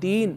3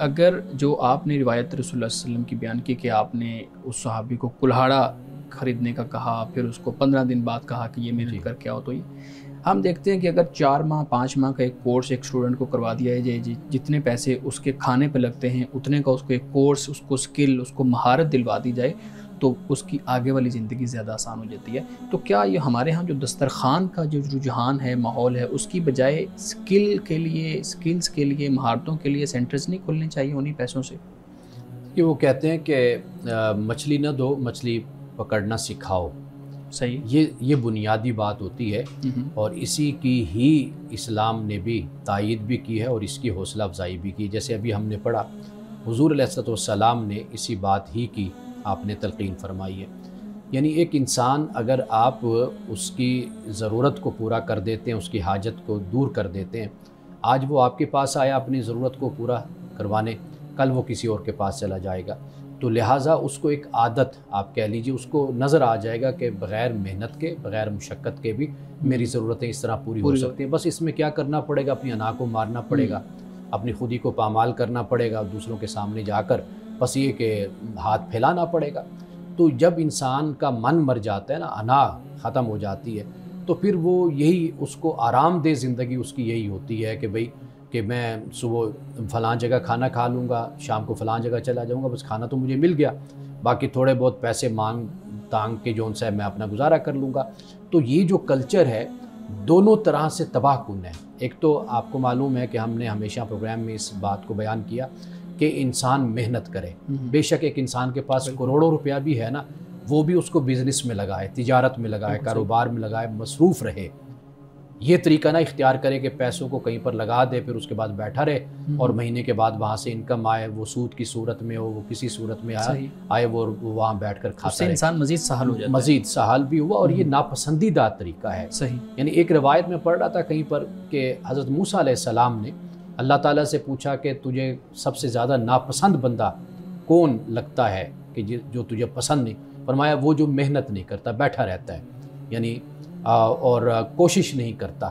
اگر جو آپ نے روایت رسول اللہ صلی اللہ علیہ وسلم کی بیان کی کہ آپ نے اس صحابی کو کلہاڑا خریدنے کا کہا، پھر اس کو 15 دن بعد کہا کہ یہ محنت کر کے آؤ، تو یہ ہم دیکھتے ہیں کہ اگر 4 ماہ 5 ماہ کا ایک کورس ایک اسٹوڈنٹ کو کروا دیا جائے، جتنے پیسے اس کے کھانے پہ لگتے ہیں اتنے کا اس کو ایک کورس، اس کو اسکل، اس کو مہارت دلوا دی جائے تو اس کی آگے والی زندگی زیادہ آسان ہو جاتی ہے۔ تو کیا یہ ہمارے ہاں جو دسترخوان کا جو رجحان ہے، ماحول ہے، اس کی بجائے اسکلز کے لیے مہارتوں کے لیے سینٹرز نہیں کھلنے چاہیے انہی پیسوں سے؟ کہ وہ کہتے ہیں کہ مچھلی نہ دو، مچھلی پکڑنا سکھاؤ۔ صحیح، یہ بنیادی بات ہوتی ہے، اور اسی کی ہی اسلام نے بھی تائید بھی کی ہے اور اس کی حوصلہ افزائی بھی کی۔ جیسے ابھی ہم نے پڑھا، حضور علیہ السلام نے اسی بات ہی کی آپ نے تلقین فرمائی ہے۔ یعنی ایک انسان اگر آپ اس کی ضرورت کو پورا کر دیتے ہیں، اس کی حاجت کو دور کر دیتے ہیں، آج وہ آپ کے پاس آیا اپنی ضرورت کو پورا کروانے، کل وہ کسی اور کے پاس چلا جائے گا، تو لہٰذا اس کو ایک عادت آپ کہہ لیجئے، اس کو نظر آ جائے گا کہ بغیر محنت کے، بغیر مشقت کے بھی میری ضرورتیں اس طرح پوری ہو سکتی ہیں۔ بس اس میں کیا کرنا پڑے گا؟ اپنی انا کو مارنا پڑے گا، اپنی خودی کو پامال کرنا پڑے گا، دوسروں کے سامنے جا کر بس یہ کہ ہاتھ پھیلانا پڑے گا۔ تو جب انسان کا من مر جاتا ہے نا، انا ختم ہو جاتی ہے، تو پھر وہ یہی اس کو آرام دہ زندگی اس کی یہی ہوتی ہے کہ بھئی کہ میں صبح فلاں جگہ کھانا کھا لوں گا، شام کو فلاں جگہ چلا جاؤں گا، بس کھانا تو مجھے مل گیا، باقی تھوڑے بہت پیسے مانگ تانگ کے جو ان سے میں اپنا گزارا کر لوں گا۔ تو یہ جو کلچر ہے دونوں طرح سے تباہ کن ہے۔ ایک تو آپ کو معلوم ہے کہ ہم نے ہمیشہ پروگرام میں اس بات کو بیان کیا کہ انسان محنت کرے۔ بے شک ایک انسان کے پاس کروڑوں روپیہ بھی ہے نا، وہ بھی اس کو بزنس میں لگائے، تجارت میں لگائے، کاروبار میں لگائے، مصروف رہے۔ یہ طریقہ نہ اختیار کرے کہ پیسوں کو کہیں پر لگا دے، پھر اس کے بعد بیٹھا رہے اور مہینے کے بعد وہاں سے انکم آئے، وہ سود کی صورت میں ہو، وہ کسی صورت میں آئے، وہ وہاں بیٹھ کر کھاتا رہے، انسان مزید سہل ہو جاتا ہے، مزید سہل بھی ہوا، اور یہ ناپسندیدہ طریقہ ہے۔ صحیح، یعنی ایک روایت میں پڑھ رہا تھا کہیں پر کہ حضرت موسیٰ علیہ السلام نے اللہ تعالیٰ سے پوچھا کہ تجھے سب سے زیادہ ناپسند بندہ کون لگتا ہے کہ جو تجھے پسند نہیں؟ فرمایا وہ جو محنت نہیں کرتا، بیٹھا رہتا ہے، یعنی اور کوشش نہیں کرتا۔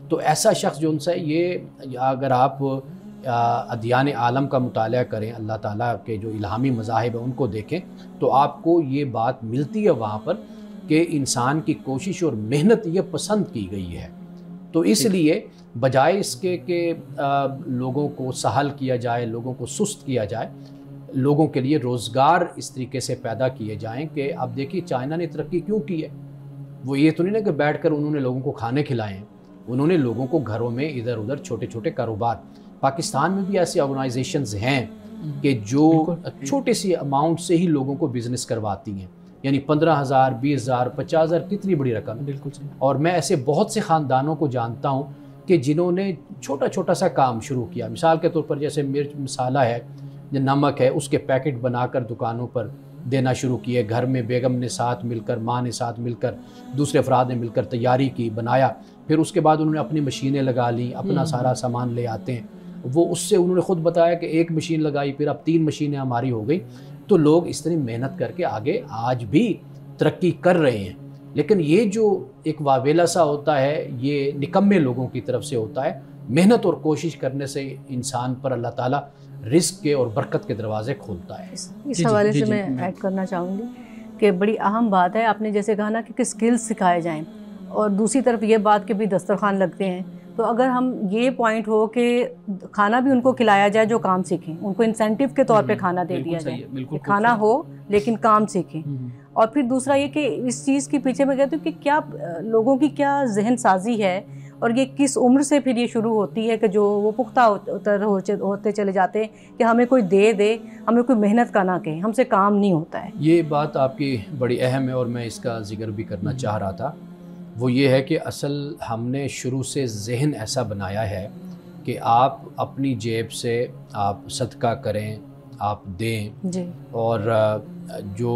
تو ایسا شخص جو ان سے یہ، اگر آپ ادیان عالم کا مطالعہ کریں، اللہ تعالیٰ کے جو الہامی مذاہب ہیں ان کو دیکھیں، تو آپ کو یہ بات ملتی ہے وہاں پر کہ انسان کی کوشش اور محنت یہ پسند کی گئی ہے۔ تو اس لیے بجائے اس کے کہ لوگوں کو سہل کیا جائے، لوگوں کو سست کیا جائے، لوگوں کے لیے روزگار اس طریقے سے پیدا کیے جائیں کہ اب دیکھیے چائنا نے ترقی کیوں کی ہے۔ وہ یہ تو نہیں نا کہ بیٹھ کر انہوں نے لوگوں کو کھانے کھلائے ہیں، انہوں نے لوگوں کو گھروں میں ادھر ادھر چھوٹے چھوٹے کاروبار، پاکستان میں بھی ایسی آرگنائزیشنز ہیں کہ جو چھوٹے سی اماؤنٹ سے ہی لوگوں کو بزنس کرواتی ہیں، یعنی 15,000 20,000 50,000 کتنی بڑی رقم ہے۔ بالکل صحیح۔ اور میں ایسے بہت سے خاندانوں کو جانتا ہوں کہ جنہوں نے چھوٹا چھوٹا سا کام شروع کیا، مثال کے طور پر جیسے مرچ مسالہ ہے، نمک ہے، اس کے پیکٹ بنا کر دکانوں پر دینا شروع کیے، گھر میں بیگم نے ساتھ مل کر، ماں نے ساتھ مل کر، دوسرے افراد نے مل کر تیاری کی، بنایا، پھر اس کے بعد انہوں نے اپنی مشینیں لگا لیں، اپنا سارا سامان لے آتے ہیں۔ وہ اس سے انہوں نے خود بتایا کہ ایک مشین لگائی، پھر اب 3 مشینیں ہماری ہو گئی۔ تو لوگ اس طرح محنت کر کے آگے آج بھی ترقی کر رہے ہیں، لیکن یہ جو ایک واویلا سا ہوتا ہے یہ نکمے لوگوں کی طرف سے ہوتا ہے۔ محنت اور کوشش کرنے سے انسان پر اللہ تعالیٰ رزق کے اور برکت کے دروازے کھولتا ہے۔ اس حوالے سے میں ایڈ کرنا چاہوں گی کہ بڑی اہم بات ہے، آپ نے جیسے کہا نا کہ سکلز سکھائے جائیں، اور دوسری طرف یہ بات کہ بھی دسترخوان لگتے ہیں، تو اگر ہم یہ پوائنٹ ہو کہ کھانا بھی ان کو کھلایا جائے جو کام سیکھیں، ان کو انسینٹیو کے طور پہ کھانا دے دیا جائے کہ کھانا ہو لیکن کام سیکھیں۔ اور پھر دوسرا یہ کہ اس چیز کے پیچھے میں کہتی ہوں کہ کیا لوگوں کی کیا ذہن سازی ہے، اور یہ کس عمر سے پھر یہ شروع ہوتی ہے کہ جو وہ پختہ ہوتے چلے جاتے ہیں کہ ہمیں کوئی دے، ہمیں کوئی محنت کا نہ کہیں، ہم سے کام نہیں ہوتا ہے۔ یہ بات آپ کی بڑی اہم ہے اور میں اس کا ذکر بھی کرنا چاہ رہا تھا۔ وہ یہ ہے کہ اصل ہم نے شروع سے ذہن ایسا بنایا ہے کہ آپ اپنی جیب سے آپ صدقہ کریں، آپ دیں، جی، اور جو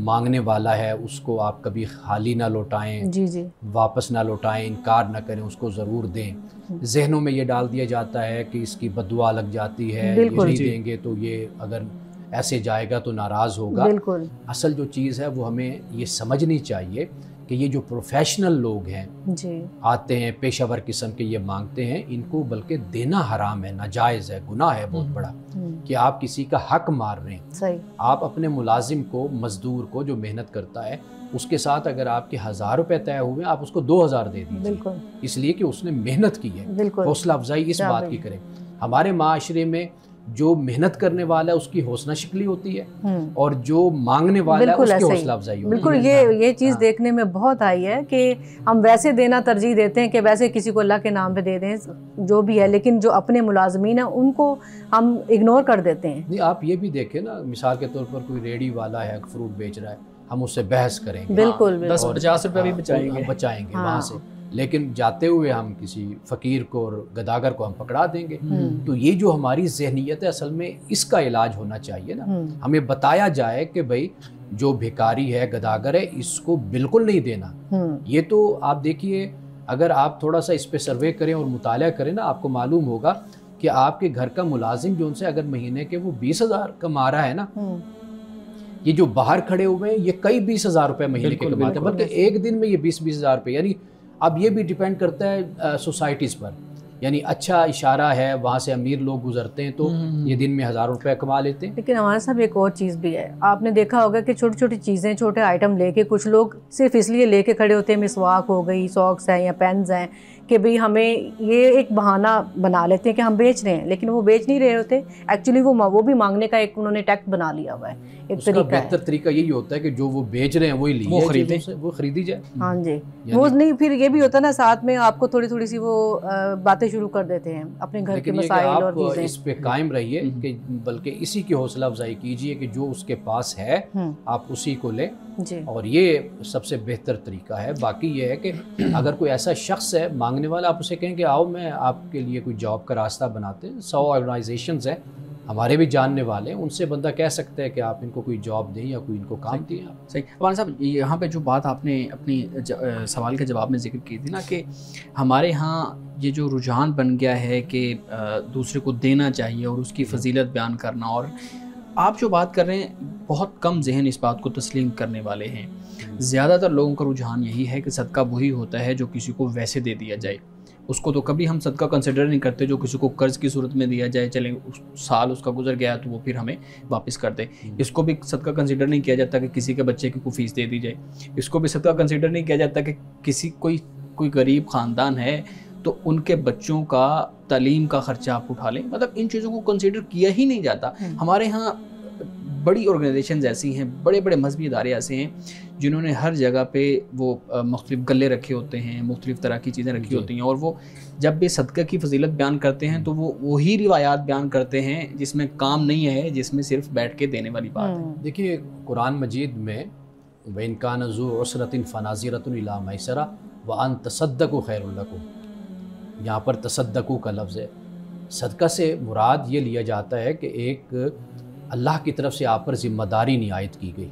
مانگنے والا ہے اس کو آپ کبھی خالی نہ لوٹائیں، جی جی، واپس نہ لوٹائیں، انکار نہ کریں، اس کو ضرور دیں۔ ذہنوں میں یہ ڈال دیا جاتا ہے کہ اس کی بددعا لگ جاتی ہے، یہ نہیں دیں گے تو یہ اگر ایسے جائے گا تو ناراض ہوگا۔ بالکل، اصل جو چیز ہے وہ ہمیں یہ سمجھنی چاہیے کہ یہ جو پروفیشنل لوگ ہیں جی آتے ہیں پیشہ ور قسم کے یہ مانگتے ہیں، ان کو بلکہ دینا حرام ہے، ناجائز ہے، گناہ ہے بہت بڑا کہ آپ کسی کا حق مار رہے ہیں۔ صحیح، آپ اپنے ملازم کو، مزدور کو جو محنت کرتا ہے، اس کے ساتھ اگر آپ کے 1000 روپے طے ہوئے آپ اس کو 2000 دے دیجیے، بالکل، اس لیے کہ اس نے محنت کی ہے۔ بالکل حوصلہ افزائی اس بات کی کریں۔ ہمارے معاشرے میں جو محنت کرنے والا ہے اس کی حوصلہ شکلی ہوتی ہے، اور جو مانگنے والا ہے اس کی حوصلہ افزائی ہوتی ہے۔ بالکل، یہ چیز دیکھنے میں بہت آئی ہے کہ ہم ویسے دینا ترجیح دیتے ہیں کہ ویسے کسی کو اللہ کے نام پہ دے دیں جو بھی ہے، لیکن جو اپنے ملازمین ہیں ان کو ہم اگنور کر دیتے ہیں۔ نہیں، آپ یہ بھی دیکھیں نا، مثال کے طور پر کوئی ریڑھی والا ہے، فروٹ بیچ رہا ہے، ہم اس سے بحث کریں گے، بالکل 10-50 روپے بھی بچائیں گے وہاں سے، لیکن جاتے ہوئے ہم کسی فقیر کو اور گداگر کو ہم پکڑا دیں گے۔ تو یہ جو ہماری ذہنیت ہے اصل میں اس کا علاج ہونا چاہیے نا، ہمیں بتایا جائے کہ بھائی جو بھیکاری ہے، گداگر ہے، اس کو بالکل نہیں دینا۔ یہ تو آپ دیکھیے، اگر آپ تھوڑا سا اس پہ سروے کریں اور مطالعہ کریں نا، آپ کو معلوم ہوگا کہ آپ کے گھر کا ملازم جو ان سے اگر مہینے کے وہ 20,000 کما رہا ہے نا، یہ جو باہر کھڑے ہوئے ہیں یہ کئی 20,000 روپے مہینے کے کماتے ہیں، بلکہ ایک دن میں یہ 20,000 روپے، یعنی اب یہ بھی ڈیپینڈ کرتا ہے سوسائٹیز پر، یعنی اچھا اشارہ ہے، وہاں سے امیر لوگ گزرتے ہیں تو یہ دن میں 1000 روپے کما لیتے ہیں۔ لیکن ہمارے صاحب ایک اور چیز بھی ہے، آپ نے دیکھا ہوگا کہ چھوٹی چھوٹی چیزیں، چھوٹے آئٹم لے کے کچھ لوگ صرف اس لیے لے کے کھڑے ہوتے ہیں، مسواک ہو گئی، ساکس ہیں یا پینز ہیں، کہ بھئی ہمیں یہ ایک بہانہ بنا لیتے ہیں کہ ہم بیچ رہے ہیں، لیکن وہ بیچ نہیں رہے ہوتے، ایکچولی وہ بھی مانگنے کا ایک انہوں نے ٹیکٹ بنا لیا ہوا ہے، ایک طریقہ ہے۔ بہتر طریقہ یہی ہوتا ہے کہ جو وہ بیچ رہے ہیں وہی لیجیے، وہ خریدی جائے۔ ہاں جی، وہ نہیں، پھر یہ بھی ہوتا ہے نا، ساتھ میں آپ کو تھوڑی تھوڑی سی وہ باتیں شروع کر دیتے ہیں اپنے گھر کے مسائل اور چیزیں۔ اس پہ قائم رہیے کہ بلکہ اسی کی حوصلہ افزائی کیجئے کہ جو اس کے پاس ہے آپ اسی کو لیں، اور یہ سب سے بہتر طریقہ ہے۔ باقی یہ ہے کہ اگر کوئی ایسا شخص ہے مانگنے والا، آپ اسے کہیں کہ آؤ میں آپ کے لیے کوئی جاب کا راستہ بناتے ہیں، 100 آرگنائزیشنز ہیں ہمارے بھی جاننے والے ہیں، ان سے بندہ کہہ سکتا ہے کہ آپ ان کو کوئی جاب دیں یا کوئی ان کو کام دیں۔ صحیح۔ مولانا صاحب، یہاں پہ جو بات آپ نے اپنی سوال کے جواب میں ذکر کی تھی نا کہ ہمارے ہاں یہ جو رجحان بن گیا ہے کہ دوسرے کو دینا چاہیے اور اس کی فضیلت بیان کرنا، اور آپ جو بات کر رہے ہیں بہت کم ذہن اس بات کو تسلیم کرنے والے ہیں۔ زیادہ تر لوگوں کا رجحان یہی ہے کہ صدقہ وہی ہوتا ہے جو کسی کو ویسے دے دیا جائے، اس کو تو کبھی ہم صدقہ کنسیڈر نہیں کرتے جو کسی کو قرض کی صورت میں دیا جائے، چلیں سال اس کا گزر گیا تو وہ پھر ہمیں واپس کر دے۔ اس کو بھی صدقہ کنسیڈر نہیں کیا جاتا کہ کسی کے بچے کی کوئی فیس دے دی جائے، اس کو بھی صدقہ کنسیڈر نہیں کیا جاتا کہ کسی کوئی غریب خاندان ہے تو ان کے بچوں کا تعلیم کا خرچہ آپ اٹھا لیں، مطلب ان چیزوں کو کنسیڈر کیا ہی نہیں جاتا۔ ہمارے ہاں بڑی آرگنائزیشنز ایسی ہیں، بڑے بڑے مذہبی ادارے ایسے ہیں جنہوں نے ہر جگہ پہ وہ مختلف گلے رکھے ہوتے ہیں، مختلف طرح کی چیزیں رکھی ہوتی ہیں، اور وہ جب بھی صدقہ کی فضیلت بیان کرتے ہیں تو وہ وہی روایات بیان کرتے ہیں جس میں کام نہیں ہے، جس میں صرف بیٹھ کے دینے والی بات ہے۔ دیکھیے قرآن مجید میں وَإِن كَانَ ذُو عُسْرَةٍ فَنَاظِرَةٌ إِلَىٰ مَيْسَرَةٍ وَأَن تَصَدَّقُوا خَيْرٌ لَكُمْ، یہاں پر تصدقوا کا لفظ ہے۔ صدقہ سے مراد یہ لیا جاتا ہے کہ ایک اللہ کی طرف سے آپ پر ذمہ داری نہیں عائد کی گئی،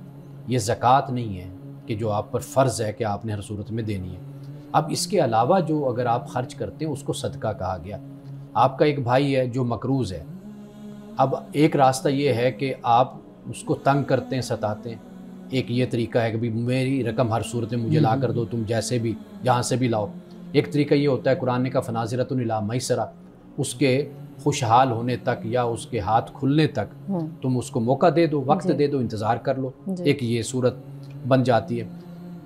یہ زکوٰۃ نہیں ہے کہ جو آپ پر فرض ہے کہ آپ نے ہر صورت میں دینی ہے۔ اب اس کے علاوہ جو اگر آپ خرچ کرتے ہیں اس کو صدقہ کہا گیا۔ آپ کا ایک بھائی ہے جو مقروض ہے، اب ایک راستہ یہ ہے کہ آپ اس کو تنگ کرتے ہیں، ستاتے ہیں، ایک یہ طریقہ ہے کہ میری رقم ہر صورت میں مجھے لا کر دو، تم جیسے بھی جہاں سے بھی لاؤ۔ ایک طریقہ یہ ہوتا ہے، قرآن نے کہا فناظرۃ الی میسرہ، اس کے خوشحال ہونے تک یا اس کے ہاتھ کھلنے تک تم اس کو موقع دے دو، وقت دے دو، انتظار کر لو، ایک یہ صورت بن جاتی ہے۔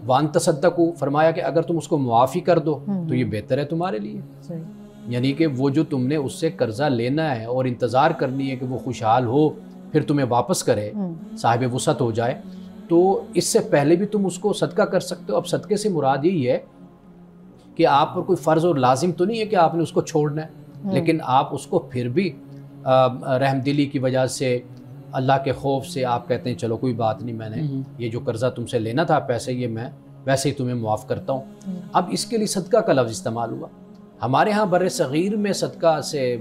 وان تصدقوا، فرمایا کہ اگر تم اس کو معافی کر دو تو یہ بہتر ہے تمہارے لیے، یعنی کہ وہ جو تم نے اس سے قرضہ لینا ہے اور انتظار کرنی ہے کہ وہ خوشحال ہو پھر تمہیں واپس کرے، صاحب وسعت ہو جائے، تو اس سے پہلے بھی تم اس کو صدقہ کر سکتے ہو۔ اب صدقے سے مراد یہی ہے کہ آپ پر کوئی فرض اور لازم تو نہیں ہے کہ آپ نے اس کو چھوڑنا ہے، لیکن آپ اس کو پھر بھی رحم دلی کی وجہ سے، اللہ کے خوف سے آپ کہتے ہیں چلو کوئی بات نہیں، میں نے یہ جو قرضہ تم سے لینا تھا پیسے، یہ میں ویسے ہی تمہیں معاف کرتا ہوں۔ اب اس کے لیے صدقہ کا لفظ استعمال ہوا۔ ہمارے ہاں بر صغیر میں صدقہ سے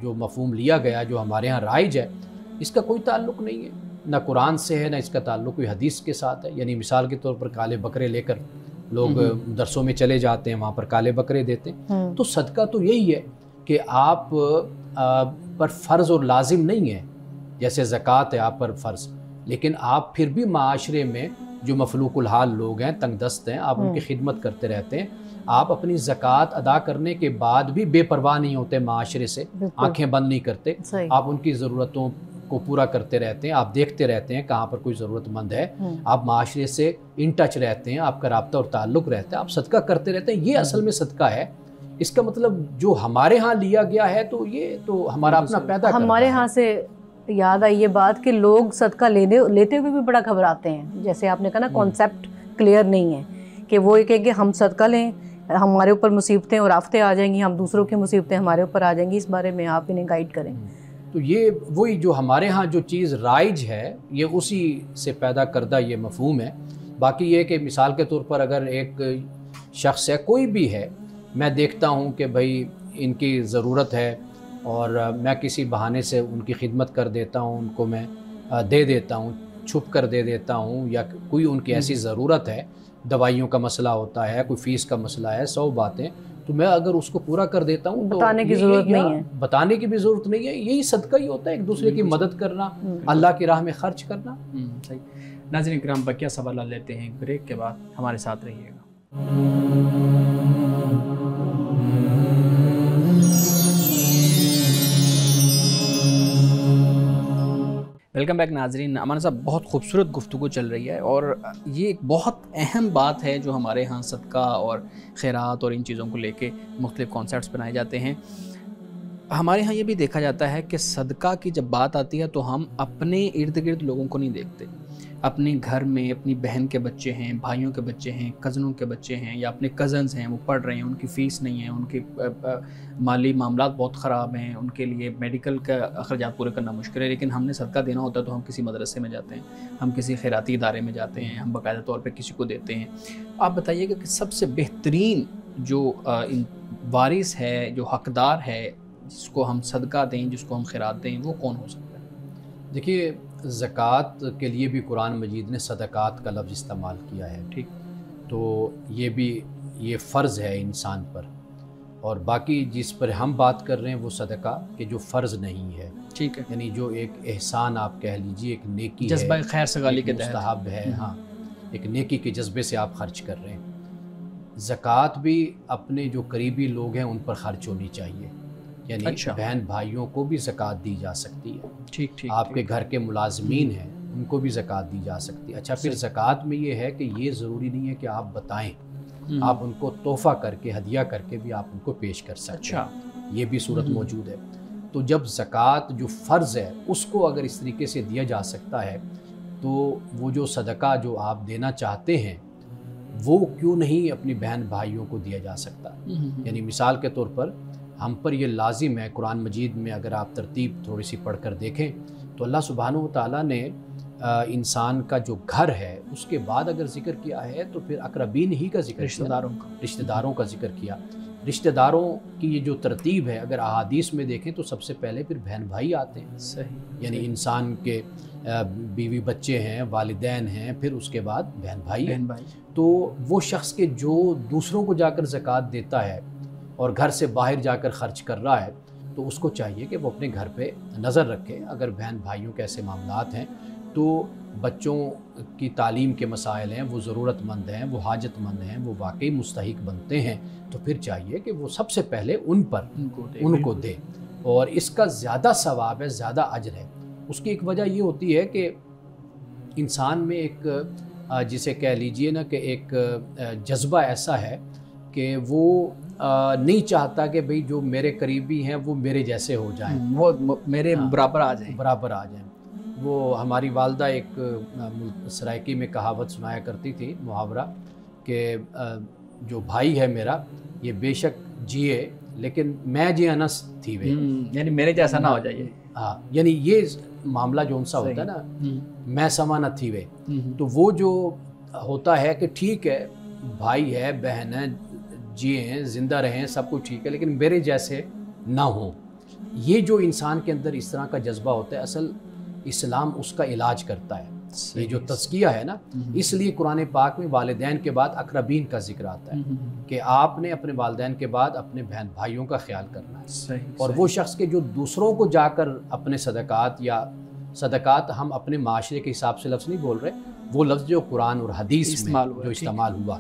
جو مفہوم لیا گیا، جو ہمارے ہاں رائج ہے، اس کا کوئی تعلق نہیں ہے، نہ قرآن سے ہے، نہ اس کا تعلق کوئی حدیث کے ساتھ ہے۔ یعنی مثال کے طور پر کالے بکرے لے کر لوگ درسوں میں چلے جاتے ہیں، وہاں پر کالے بکرے دیتے ہیں، تو صدقہ تو یہی ہے کہ آپ پر فرض اور لازم نہیں ہے، جیسے زکوٰۃ ہے آپ پر فرض، لیکن آپ پھر بھی معاشرے میں جو مفلوق الحال لوگ ہیں، تنگ دست ہیں، آپ ان کی خدمت کرتے رہتے ہیں. آپ اپنی زکوٰۃ ادا کرنے کے بعد بھی بے پرواہ نہیں ہوتے معاشرے سے، آنکھیں بند نہیں کرتے. آپ ان کی ضرورتوں کو پورا کرتے رہتے ہیں، آپ دیکھتے رہتے ہیں کہاں پر کوئی ضرورت مند ہے، آپ معاشرے سے ان ٹچ رہتے ہیں، آپ کا رابطہ اور تعلق رہتا ہے، آپ صدقہ کرتے رہتے ہیں. یہ اصل میں صدقہ ہے. اس کا مطلب جو ہمارے ہاں لیا گیا ہے تو یہ تو ہمارا اپنا پیدا کرتا ہے. ہمارے ہاں سے یاد آئی یہ بات کہ لوگ صدقہ لیتے ہوئے بھی بڑا گھبراتے ہیں. جیسے آپ نے کہا نا کانسیپٹ کلیئر نہیں ہے کہ وہ یہ کہیں کہ ہم صدقہ لیں، ہمارے اوپر مصیبتیں اور آفتیں آ جائیں گی، ہم دوسروں کی مصیبتیں ہمارے اوپر آ جائیں گی. اس بارے میں آپ انہیں گائیڈ کریں. تو یہ وہی جو ہمارے ہاں جو چیز رائج ہے یہ اسی سے پیدا کردہ یہ مفہوم ہے. باقی یہ کہ مثال کے طور پر اگر ایک شخص ہے، کوئی بھی ہے، میں دیکھتا ہوں کہ بھائی ان کی ضرورت ہے اور میں کسی بہانے سے ان کی خدمت کر دیتا ہوں، ان کو میں دے دیتا ہوں، چھپ کر دے دیتا ہوں، یا کوئی ان کی ایسی ضرورت ہے، دوائیوں کا مسئلہ ہوتا ہے، کوئی فیس کا مسئلہ ہے، 100 باتیں، تو میں اگر اس کو پورا کر دیتا ہوں تو بتانے کی ضرورت نہیں ہے، بتانے کی بھی ضرورت نہیں ہے. یہی صدقہ ہی ہوتا ہے، ایک دوسرے کی مدد کرنا، اللہ کی راہ میں خرچ کرنا. صحیح. ناظرین کرام، بقیہ سوالات لیتے ہیں بریک کے بعد، ہمارے ساتھ رہیے گا. ویلکم بیک ناظرین. امان صاحب، بہت خوبصورت گفتگو چل رہی ہے اور یہ ایک بہت اہم بات ہے جو ہمارے ہاں صدقہ اور خیرات اور ان چیزوں کو لے کے مختلف کانسیپٹس بنائے جاتے ہیں. ہمارے ہاں یہ بھی دیکھا جاتا ہے کہ صدقہ کی جب بات آتی ہے تو ہم اپنے ارد گرد لوگوں کو نہیں دیکھتے. اپنے گھر میں اپنی بہن کے بچے ہیں، بھائیوں کے بچے ہیں، کزنوں کے بچے ہیں، یا اپنے کزنز ہیں، وہ پڑھ رہے ہیں، ان کی فیس نہیں ہے، ان کے مالی معاملات بہت خراب ہیں، ان کے لیے میڈیکل کا اخراجات پورے کرنا مشکل ہے، لیکن ہم نے صدقہ دینا ہوتا ہے تو ہم کسی مدرسے میں جاتے ہیں، ہم کسی خیراتی ادارے میں جاتے ہیں، ہم باقاعدہ طور پہ کسی کو دیتے ہیں. آپ بتائیے کہ سب سے بہترین جو وارث ہے، جو حقدار ہے، جس کو ہم صدقہ دیں، جس کو ہم خیرات دیں، وہ کون ہو سکتا ہے؟ دیکھیے، زکوٰۃ کے لیے بھی قرآن مجید نے صدقات کا لفظ استعمال کیا ہے. ٹھیک. تو یہ فرض ہے انسان پر، اور باقی جس پر ہم بات کر رہے ہیں وہ صدقہ کہ جو فرض نہیں ہے. ٹھیک ہے. یعنی جو ایک احسان آپ کہہ لیجیے، ایک نیکی جذبہ ہے، خیر سگالی کے تحت مستحب ہے. ہاں، ایک نیکی کے جذبے سے آپ خرچ کر رہے ہیں. زکوٰۃ بھی اپنے جو قریبی لوگ ہیں ان پر خرچ ہونی چاہیے. یعنی بہن بھائیوں کو بھی زکوٰۃ دی جا سکتی ہے. ٹھیک ٹھیک. آپ کے گھر کے ملازمین ہیں ان کو بھی زکوٰۃ دی جا سکتی ہے. اچھا، پھر زکوٰۃ میں یہ ہے کہ یہ ضروری نہیں ہے کہ آپ بتائیں، آپ ان کو تحفہ کر کے، ہدیہ کر کے بھی آپ ان کو پیش کر سکتے ہیں. یہ بھی صورت موجود ہے. تو جب زکوٰۃ جو فرض ہے اس کو اگر اس طریقے سے دیا جا سکتا ہے تو وہ جو صدقہ جو آپ دینا چاہتے ہیں وہ کیوں نہیں اپنی بہن بھائیوں کو دیا جا سکتا؟ یعنی مثال کے طور پر ہم پر یہ لازم ہے، قرآن مجید میں اگر آپ ترتیب تھوڑی سی پڑھ کر دیکھیں تو اللہ سبحانہ و تعالیٰ نے انسان کا جو گھر ہے اس کے بعد اگر ذکر کیا ہے تو پھر اقربین ہی کا ذکر، رشتہ داروں کا ذکر کیا. رشتہ داروں کی یہ جو ترتیب ہے اگر احادیث میں دیکھیں تو سب سے پہلے پھر بہن بھائی آتے ہیں. صحیح. یعنی انسان کے بیوی بچے ہیں، والدین ہیں، پھر اس کے بعد بہن بھائی ہیں. تو وہ شخص کے جو دوسروں کو جا کر زکوٰۃ دیتا ہے اور گھر سے باہر جا کر خرچ کر رہا ہے تو اس کو چاہیے کہ وہ اپنے گھر پہ نظر رکھے. اگر بہن بھائیوں کے ایسے معاملات ہیں تو بچوں کی تعلیم کے مسائل ہیں، وہ ضرورت مند ہیں، وہ حاجت مند ہیں، وہ واقعی مستحق بنتے ہیں، تو پھر چاہیے کہ وہ سب سے پہلے ان کو دے. اور اس کا زیادہ ثواب ہے، زیادہ اجر ہے. اس کی ایک وجہ یہ ہوتی ہے کہ انسان میں ایک جسے کہہ لیجئے نا کہ ایک جذبہ ایسا ہے کہ وہ نہیں چاہتا کہ بھئی جو میرے قریبی ہیں وہ میرے جیسے ہو جائیں، وہ میرے برابر آ جائیں. وہ ہماری والدہ ایک سرائکی میں کہاوت سنایا کرتی تھی، محاورہ، کہ جو بھائی ہے میرا یہ بے شک جیے لیکن میں جی انس تھی وے، یعنی میرے جیسا نہ ہو جائے. ہاں، یعنی یہ معاملہ جو ان سا ہوتا ہے نا، میں سما نہ تھی وے. تو وہ جو ہوتا ہے کہ ٹھیک ہے بھائی ہے، بہن ہے، جیے، زندہ رہیں، سب کچھ ٹھیک ہے، لیکن میرے جیسے نہ ہوں. یہ جو انسان کے اندر اس طرح کا جذبہ ہوتا ہے، اصل اسلام اس کا علاج کرتا ہے. یہ جو تزکیہ ہے نا، اس لیے قرآن پاک میں والدین کے بعد اقربین کا ذکر آتا ہے کہ آپ نے اپنے والدین کے بعد اپنے بہن بھائیوں کا خیال کرنا ہے. اور وہ شخص کے جو دوسروں کو جا کر اپنے صدقات یا صدقات ہم اپنے معاشرے کے حساب سے لفظ نہیں بول رہے، وہ لفظ جو قرآن اور حدیث میں جو استعمال ہوا،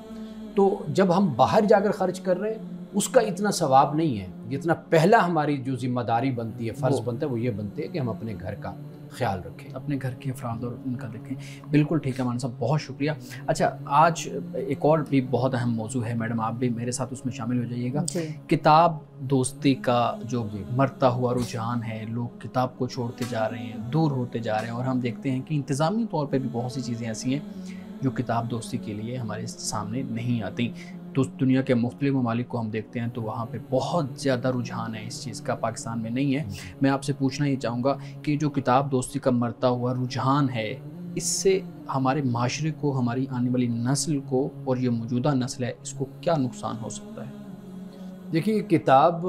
تو جب ہم باہر جا کر خرچ کر رہے ہیں اس کا اتنا ثواب نہیں ہے جتنا پہلا ہماری جو ذمہ داری بنتی ہے، فرض بنتا ہے، وہ یہ بنتے ہے کہ ہم اپنے گھر کا خیال رکھیں، اپنے گھر کے افراد اور ان کا دیکھیں۔ بالکل ٹھیک ہے مولانا صاحب، بہت شکریہ۔ اچھا، آج ایک اور بھی بہت اہم موضوع ہے میڈم، آپ بھی میرے ساتھ اس میں شامل ہو جائیے گا۔ کتاب دوستی کا جو مرتا ہوا رجحان ہے، لوگ کتاب کو چھوڑتے جا رہے ہیں، دور ہوتے جا رہے ہیں، اور ہم دیکھتے ہیں کہ انتظامی طور پہ بھی بہت سی چیزیں ایسی ہیں جو کتاب دوستی کے لیے ہمارے سامنے نہیں آتی۔ تو دنیا کے مختلف ممالک کو ہم دیکھتے ہیں تو وہاں پہ بہت زیادہ رجحان ہے اس چیز کا، پاکستان میں نہیں ہے۔ میں آپ سے پوچھنا یہ چاہوں گا کہ جو کتاب دوستی کا مرتا ہوا رجحان ہے، اس سے ہمارے معاشرے کو، ہماری آنے والی نسل کو، اور یہ موجودہ نسل ہے، اس کو کیا نقصان ہو سکتا ہے؟ دیکھیے، کتاب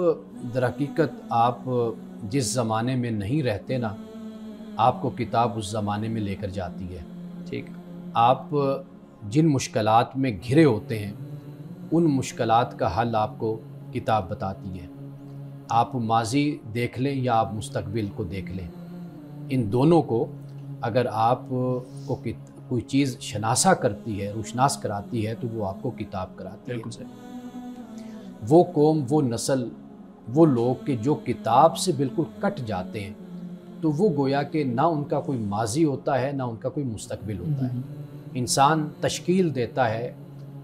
در حقیقت آپ جس زمانے میں نہیں رہتے نا، آپ کو کتاب اس زمانے میں لے کر جاتی ہے۔ ٹھیک، آپ جن مشکلات میں گھرے ہوتے ہیں ان مشکلات کا حل آپ کو کتاب بتاتی ہے۔ آپ ماضی دیکھ لیں یا آپ مستقبل کو دیکھ لیں، ان دونوں کو اگر آپ کو کوئی چیز شناسا کرتی ہے، روشناس کراتی ہے، تو وہ آپ کو کتاب کراتی ہے۔ بالکل صحیح۔ وہ قوم، وہ نسل، وہ لوگ کہ جو کتاب سے بالکل کٹ جاتے ہیں، تو وہ گویا کہ نہ ان کا کوئی ماضی ہوتا ہے، نہ ان کا کوئی مستقبل ہوتا ہے۔ انسان تشکیل دیتا ہے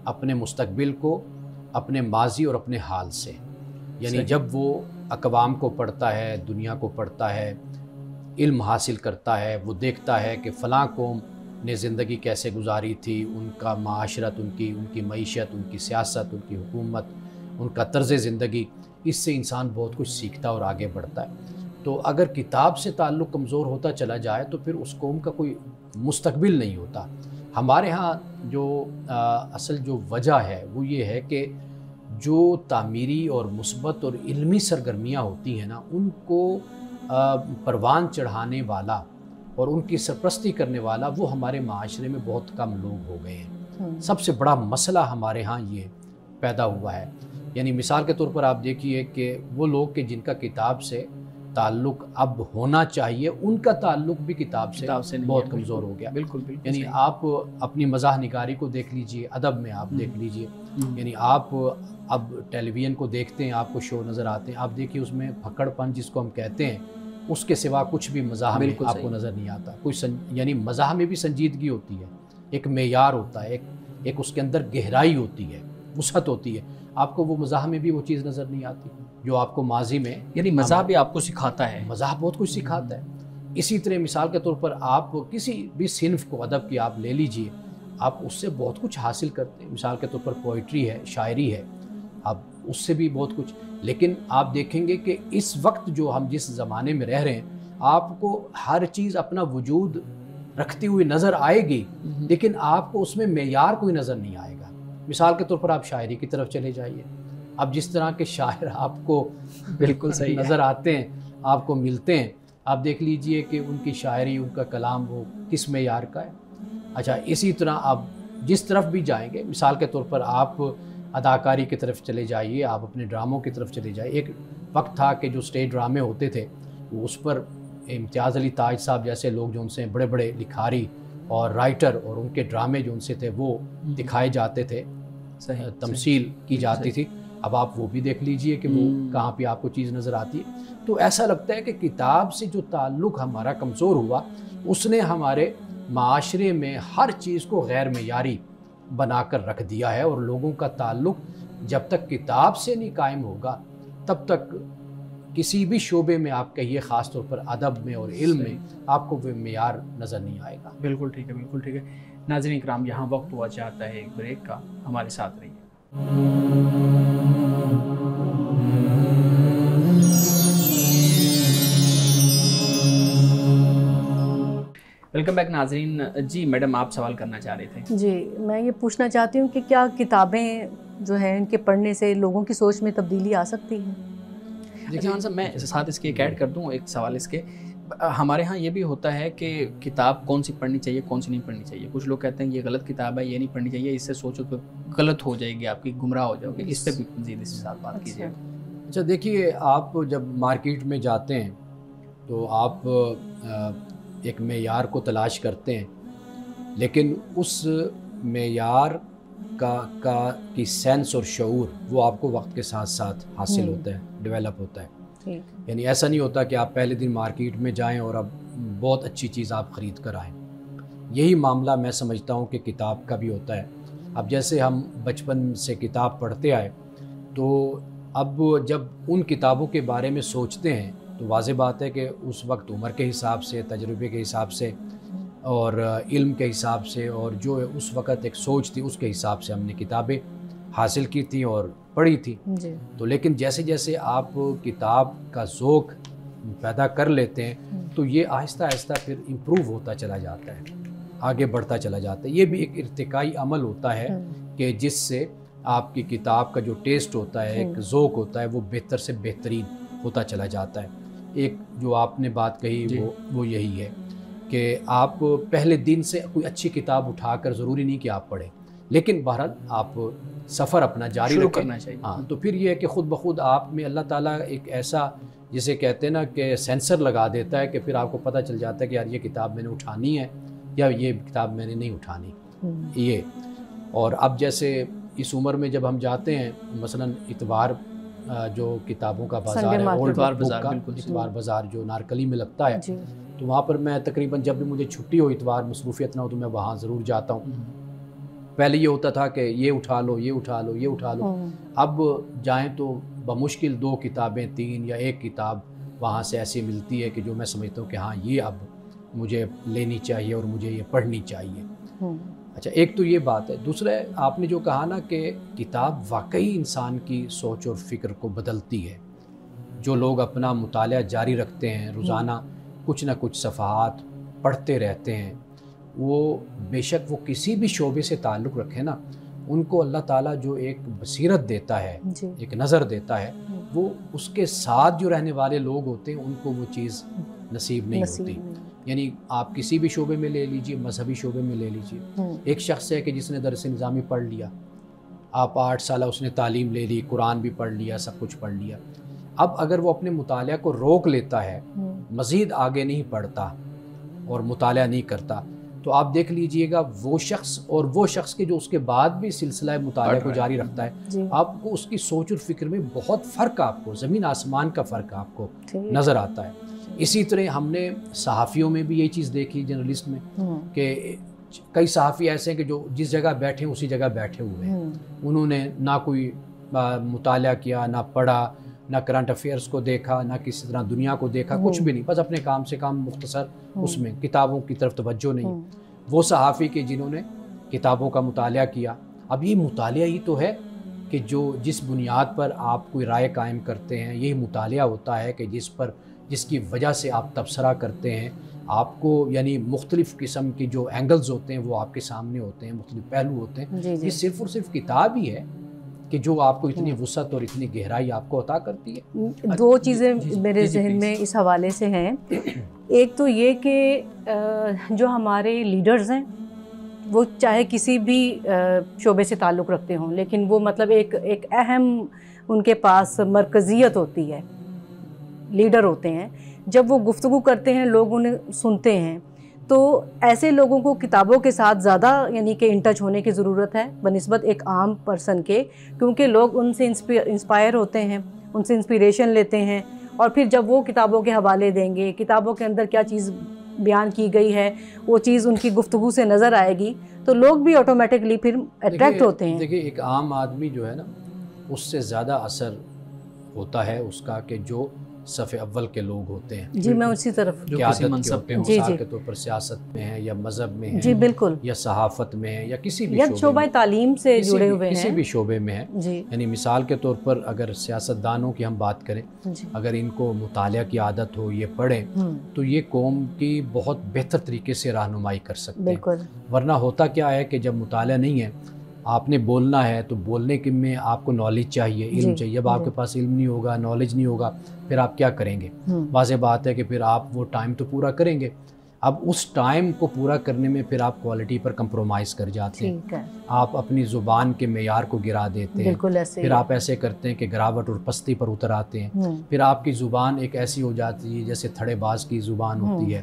اپنے مستقبل کو اپنے ماضی اور اپنے حال سے، یعنی جب وہ اقوام کو پڑھتا ہے، دنیا کو پڑھتا ہے، علم حاصل کرتا ہے، وہ دیکھتا ہے کہ فلاں قوم نے زندگی کیسے گزاری تھی، ان کا معاشرت، ان کی معیشت، ان کی سیاست، ان کی حکومت، ان کا طرز زندگی، اس سے انسان بہت کچھ سیکھتا اور آگے بڑھتا ہے۔ تو اگر کتاب سے تعلق کمزور ہوتا چلا جائے تو پھر اس قوم کا کوئی مستقبل نہیں ہوتا۔ ہمارے ہاں جو اصل جو وجہ ہے وہ یہ ہے کہ جو تعمیری اور مثبت اور علمی سرگرمیاں ہوتی ہیں نا، ان کو پروان چڑھانے والا اور ان کی سرپرستی کرنے والا وہ ہمارے معاشرے میں بہت کم لوگ ہو گئے ہیں۔ سب سے بڑا مسئلہ ہمارے ہاں یہ پیدا ہوا ہے۔ یعنی مثال کے طور پر آپ دیکھیے کہ وہ لوگ کہ جن کا کتاب سے تعلق اب ہونا چاہیے، ان کا تعلق بھی کتاب سے بہت کمزور ہو گیا۔ بالکل، یعنی آپ اپنی مزاح نگاری کو دیکھ لیجئے، ادب میں آپ دیکھ لیجئے، یعنی آپ اب ٹیلی ویژن کو دیکھتے ہیں، آپ کو شو نظر آتے ہیں، آپ دیکھیے اس میں پھکڑ پن جس کو ہم کہتے ہیں، اس کے سوا کچھ بھی مزاح میں آپ کو نظر نہیں آتا۔ یعنی مزاح میں بھی سنجیدگی ہوتی ہے، ایک معیار ہوتا ہے، ایک اس کے اندر گہرائی ہوتی ہے، وسعت ہوتی ہے۔ آپ کو وہ مزاح میں بھی وہ چیز نظر نہیں آتی جو آپ کو ماضی میں، یعنی مزاح بھی آپ کو سکھاتا ہے، مزاح بہت کچھ سکھاتا ہے۔ اسی طرح مثال کے طور پر آپ کسی بھی صنف کو، ادب کی آپ لے لیجئے، آپ اس سے بہت کچھ حاصل کرتے ہیں۔ مثال کے طور پر پوئٹری ہے، شاعری ہے، آپ اس سے بھی بہت کچھ، لیکن آپ دیکھیں گے کہ اس وقت جو ہم جس زمانے میں رہ رہے ہیں، آپ کو ہر چیز اپنا وجود رکھتی ہوئی نظر آئے گی، لیکن آپ کو اس میں معیار کوئی نظر نہیں آئے گا۔ مثال کے طور پر آپ شاعری کی طرف چلے جائیے، اب جس طرح کے شاعر آپ کو بالکل صحیح نظر آتے ہیں، آپ کو ملتے ہیں، آپ دیکھ لیجئے کہ ان کی شاعری، ان کا کلام وہ کس معیار کا ہے۔ اچھا، اسی طرح آپ جس طرف بھی جائیں گے، مثال کے طور پر آپ اداکاری کی طرف چلے جائیے، آپ اپنے ڈراموں کی طرف چلے جائیے۔ ایک وقت تھا کہ جو اسٹیج ڈرامے ہوتے تھے، وہ اس پر امتیاز علی تاج صاحب جیسے لوگ جو ان سے بڑے بڑے لکھاری اور رائٹر، اور ان کے ڈرامے جو ان سے تھے وہ دکھائے جاتے تھے، تمثیل کی جاتی تھی۔ اب آپ وہ بھی دیکھ لیجئے کہ وہ کہاں پہ آپ کو چیز نظر آتی ہے۔ تو ایسا لگتا ہے کہ کتاب سے جو تعلق ہمارا کمزور ہوا، اس نے ہمارے معاشرے میں ہر چیز کو غیر معیاری بنا کر رکھ دیا ہے، اور لوگوں کا تعلق جب تک کتاب سے نہیں قائم ہوگا تب تک کسی بھی شعبے میں آپ کہیے، خاص طور پر ادب میں اور علم میں، آپ کو وہ معیار نظر نہیں آئے گا۔ بالکل ٹھیک ہے، بالکل ٹھیک ہے۔ ناظرین کرام، یہاں وقت ہوا چاہتا ہے ایک بریک کا، ہمارے ساتھ رہیے۔ ویلکم بیک ناظرین۔ جی میڈم، آپ سوال کرنا چاہ رہے تھے۔ جی، میں یہ پوچھنا چاہتی ہوں کہ کیا کتابیں جو ہیں ان کے پڑھنے سے لوگوں کی سوچ میں تبدیلی آ سکتی ہے؟ اچھا صاحب، میں ساتھ اس کے ایک ایڈ کر دوں، ایک سوال اس کے، ہمارے ہاں یہ بھی ہوتا ہے کہ کتاب کون سی پڑھنی چاہیے، کون سی نہیں پڑھنی چاہیے۔ کچھ لوگ کہتے ہیں یہ غلط کتاب ہے، یہ نہیں پڑھنی چاہیے، اس سے سوچو تو غلط ہو جائے گی، آپ کی گمراہ ہو جاؤ گے۔ اس پہ بھی مزید اس کے ساتھ بات کیجیے۔ اچھا دیکھیے، آپ جب مارکیٹ میں جاتے ہیں تو آپ ایک معیار کو تلاش کرتے ہیں، لیکن اس معیار کی سینس اور شعور وہ آپ کو وقت کے ساتھ ساتھ حاصل ہوتا ہے، ڈیولپ ہوتا ہے۔ یعنی ایسا نہیں ہوتا کہ آپ پہلے دن مارکیٹ میں جائیں اور اب بہت اچھی چیز آپ خرید کر آئیں۔ یہی معاملہ میں سمجھتا ہوں کہ کتاب کا بھی ہوتا ہے۔ اب جیسے ہم بچپن سے کتاب پڑھتے آئے، تو اب جب ان کتابوں کے بارے میں سوچتے ہیں تو واضح بات ہے کہ اس وقت عمر کے حساب سے، تجربے کے حساب سے اور علم کے حساب سے، اور جو اس وقت ایک سوچ تھی اس کے حساب سے ہم نے کتابیں حاصل کی تھیں اور پڑھی تھی جی۔ تو لیکن جیسے جیسے آپ کتاب کا ذوق پیدا کر لیتے ہیں تو یہ آہستہ آہستہ پھر امپروو ہوتا چلا جاتا ہے، آگے بڑھتا چلا جاتا ہے۔ یہ بھی ایک ارتقائی عمل ہوتا ہے کہ جس سے آپ کی کتاب کا جو ٹیسٹ ہوتا ہے، ایک ذوق ہوتا ہے، وہ بہتر سے بہترین ہوتا چلا جاتا ہے۔ ایک جو آپ نے بات کہی وہ یہی ہے کہ آپ پہلے دن سے کوئی اچھی کتاب اٹھا کر ضروری نہیں کہ آپ پڑھیں، لیکن بہرحال آپ سفر اپنا جاری رکھنا چاہیے۔ ہاں، تو پھر یہ ہے کہ خود بخود آپ میں اللہ تعالیٰ ایک ایسا جسے کہتے ہیں نا کہ سینسر لگا دیتا ہے کہ پھر آپ کو پتہ چل جاتا ہے کہ یار یہ کتاب میں نے اٹھانی ہے یا یہ کتاب میں نے نہیں اٹھانی یہ۔ اور اب جیسے اس عمر میں جب ہم جاتے ہیں، مثلا اتوار جو کتابوں کا بازار ہے، اولڈ اتوار بازار جو نارکلی میں لگتا ہے، تو وہاں پر میں تقریباً جب بھی مجھے چھٹی ہو، اتوار مصروفیت نہ ہو، تو میں وہاں ضرور جاتا ہوں۔ پہلے یہ ہوتا تھا کہ یہ اٹھا لو، یہ اٹھا لو، یہ اٹھا لو، اب جائیں تو بمشکل 2 کتابیں 3 یا 1 کتاب وہاں سے ایسی ملتی ہے کہ جو میں سمجھتا ہوں کہ ہاں یہ اب مجھے لینی چاہیے اور مجھے یہ پڑھنی چاہیے۔ اچھا، ایک تو یہ بات ہے۔ دوسرا آپ نے جو کہا نا کہ کتاب واقعی انسان کی سوچ اور فکر کو بدلتی ہے۔ جو لوگ اپنا مطالعہ جاری رکھتے ہیں، روزانہ کچھ نہ کچھ صفحات پڑھتے رہتے ہیں، وہ بے شک وہ کسی بھی شعبے سے تعلق رکھے نا، ان کو اللہ تعالیٰ جو ایک بصیرت دیتا ہے، ایک نظر دیتا ہے، وہ اس کے ساتھ جو رہنے والے لوگ ہوتے ہیں ان کو وہ چیز نصیب نہیں ہوتی۔ یعنی آپ کسی بھی شعبے میں لے لیجئے، مذہبی شعبے میں لے لیجئے، ایک شخص ہے کہ جس نے درس نظامی پڑھ لیا، آپ 8 سالہ اس نے تعلیم لے لی، قرآن بھی پڑھ لیا، سب کچھ پڑھ لیا، اب اگر وہ اپنے مطالعہ کو روک لیتا ہے، مزید آگے نہیں پڑھتا اور مطالعہ نہیں کرتا، تو آپ دیکھ لیجئے گا وہ شخص اور وہ شخص کے جو اس کے بعد بھی سلسلہ مطالعہ کو جاری رکھتا ہے، آپ کو اس کی سوچ اور فکر میں بہت فرق، آپ کو زمین آسمان کا فرق آپ کو نظر آتا ہے۔ اسی طرح ہم نے صحافیوں میں بھی یہ چیز دیکھی، جرنلسٹ میں، کہ کئی صحافی ایسے ہیں کہ جو جس جگہ بیٹھے ہیں اسی جگہ بیٹھے ہوئے ہیں، انہوں نے نہ کوئی مطالعہ کیا، نہ پڑھا، نہ کرنٹ افیئرس کو دیکھا، نہ کسی طرح دنیا کو دیکھا، کچھ بھی نہیں، بس اپنے کام سے کام مختصر، اس میں کتابوں کی طرف توجہ نہیں۔ وہ صحافی کے جنہوں نے کتابوں کا مطالعہ کیا، اب یہ مطالعہ ہی تو ہے کہ جس بنیاد پر آپ کوئی رائے قائم کرتے ہیں، یہی مطالعہ ہوتا ہے کہ جس کی وجہ سے آپ تبصرہ کرتے ہیں، آپ کو یعنی مختلف قسم کی جو اینگلز ہوتے ہیں وہ آپ کے سامنے ہوتے ہیں، مختلف پہلو ہوتے ہیں۔ یہ صرف اور صرف کتاب ہی ہے کہ جو آپ کو اتنی وسعت اور اتنی گہرائی آپ کو عطا کرتی ہے۔ 2 چیزیں میرے ذہن میں اس حوالے سے ہیں۔ ایک تو یہ کہ جو ہمارے لیڈرز ہیں وہ چاہے کسی بھی شعبے سے تعلق رکھتے ہوں، لیکن وہ مطلب ایک اہم ان کے پاس مرکزیت ہوتی ہے، لیڈر ہوتے ہیں، جب وہ گفتگو کرتے ہیں لوگ انہیں سنتے ہیں، تو ایسے لوگوں کو کتابوں کے ساتھ زیادہ یعنی کہ ان ٹچ ہونے کی ضرورت ہے بنسبت ایک عام پرسن کے، کیونکہ لوگ ان سے انسپائر ہوتے ہیں، ان سے انسپیریشن لیتے ہیں، اور پھر جب وہ کتابوں کے حوالے دیں گے، کتابوں کے اندر کیا چیز بیان کی گئی ہے وہ چیز ان کی گفتگو سے نظر آئے گی، تو لوگ بھی آٹومیٹکلی پھر اٹریکٹ ہوتے ہیں۔ دیکھیے ایک عام آدمی جو ہے نا، اس سے زیادہ اثر ہوتا ہے اس کا کہ جو صف اول کے لوگ ہوتے ہیں، جی میں اسی طرف جو کسی منصب پہ مثال کے طور پر سیاست میں ہیں یا مذہب میں ہیں، جی بالکل، یا صحافت میں ہیں، یا کسی بھی شعبہ تعلیم سے جڑے ہوئے ہیں، کسی بھی شعبے میں ہیں، یعنی مثال کے طور پر اگر سیاستدانوں کی ہم بات کریں، اگر ان کو مطالعہ کی عادت ہو، یہ پڑھیں، تو یہ قوم کی بہت بہتر طریقے سے رہنمائی کر سکتے ہیں۔ ورنہ ہوتا کیا ہے کہ جب مطالعہ نہیں ہے، آپ نے بولنا ہے تو بولنے کے میں آپ کو نالج چاہیے، علم چاہیے۔ جب آپ کے پاس علم نہیں ہوگا، نالج نہیں ہوگا، پھر آپ کیا کریں گے؟ واضح بات ہے کہ پھر آپ وہ ٹائم تو پورا کریں گے، اب اس ٹائم کو پورا کرنے میں پھر آپ کوالٹی پر کمپرومائز کر جاتے ہیں، آپ اپنی زبان کے معیار کو گرا دیتے ہیں، پھر آپ ایسے کرتے ہیں کہ گراوٹ اور پستی پر اتر آتے ہیں، پھر آپ کی زبان ایک ایسی ہو جاتی ہے جیسے تھڑے باز کی زبان ہوتی ہے،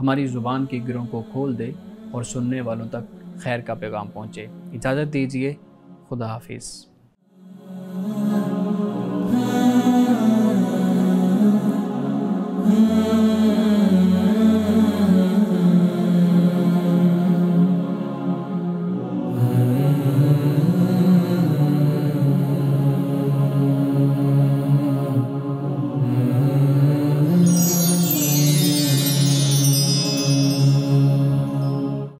ہماری زبان کی گروں کو کھول دے اور سننے والوں تک خیر کا پیغام پہنچے۔ اجازت دیجیے، خدا حافظ۔